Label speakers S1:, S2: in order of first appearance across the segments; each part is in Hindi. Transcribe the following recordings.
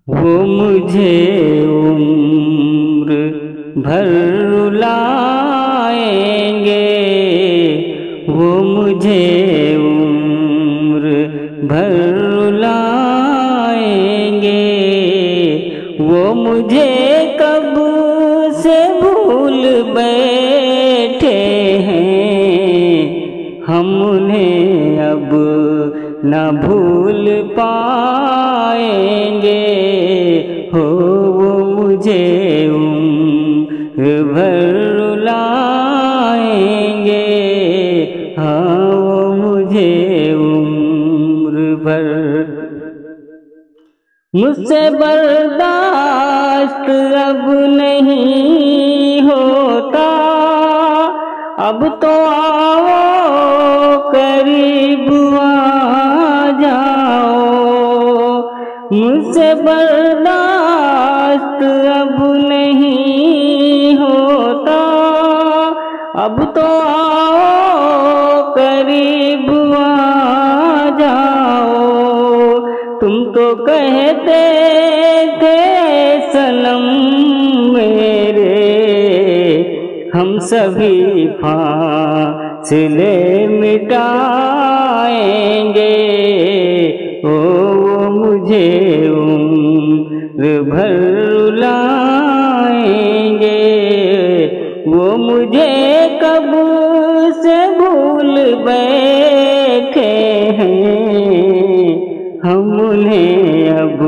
S1: वो मुझे उम्र भर रुलाएंगे, वो मुझे उम्र भर रुलाएंगे। वो मुझे कब से भूल बैठे हैं, हम उन्हें अब न भूल पाएंगे। हो वो मुझे उम्र भर रुलाएंगे, हाँ वो मुझे उम्र भर। मुझसे बर्दाश्त अब नहीं होता, अब तो आओ करीब आ जाओ। मुझसे बर्दाश्त अब नहीं होता, अब तो आओ करीब आ जाओ। तुम तो कहते थे सनम मेरे, हम सभी फासले मिटाएंगे। ओ मुझे उम्र भर रुलाएंगे, वो मुझे कब से भूल बैठे हैं, हम उन्हें अब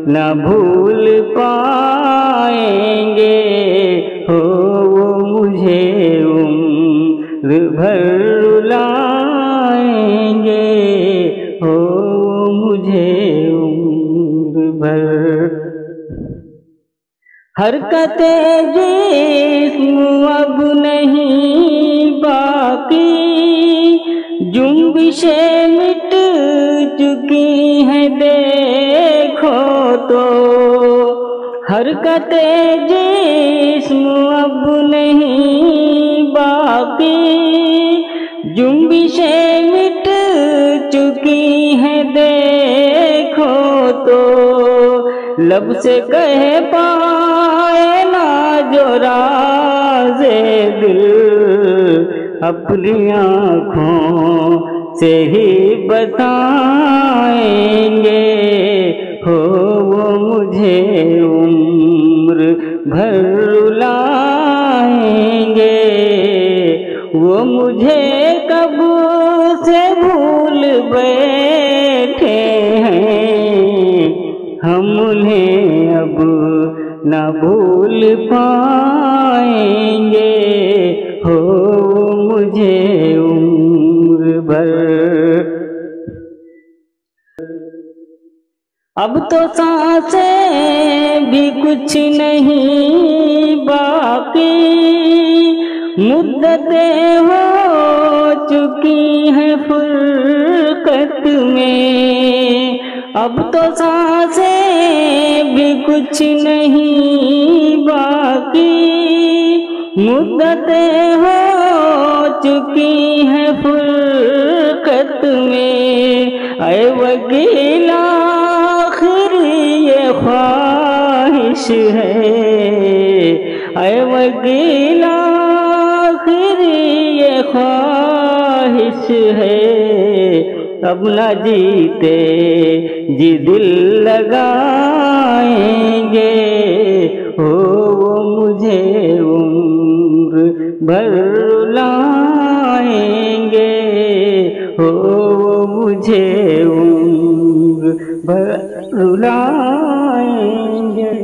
S1: न भूल पाएंगे। हो वो मुझे उम्र भर रुलाएंगे, हो वो मुझे उम्र भर। हरकतें जिस्म अब नहीं बाकी, जुम्बिशें मिट चुकी हैं देखो तो। हरकतें जिस्म अब नहीं बाकी, जुम्बिशें मिट चुकी हैं देखो तो। लब से कह पाए ना जो राज़े दिल, अपनी आँखों से ही बताएंगे। हो वो मुझे उम्र भर रुलाएंगे, वो मुझे कब से भूल बैठे हैं, हम उन्हें अब न भूल पाएंगे। हो मुझे उम्र भर। अब तो सांसें भी कुछ नहीं बाकी, मुद्दतें हो चुकी हैं फुरकत में। अब तो सांसें भी कुछ नहीं बाकी, मुद्दतें हो चुकी हैं फुरकत में। ऐ वकील आखिर ये ख्वाहिश है, ऐ वकील आखिर ये ख्वाहिश है। अब न जीते जी दिल लगाएंगे। हो वो मुझे उम्र भर रुलाएंगे, हो वो मुझे उम्र भर रुलाएंगे।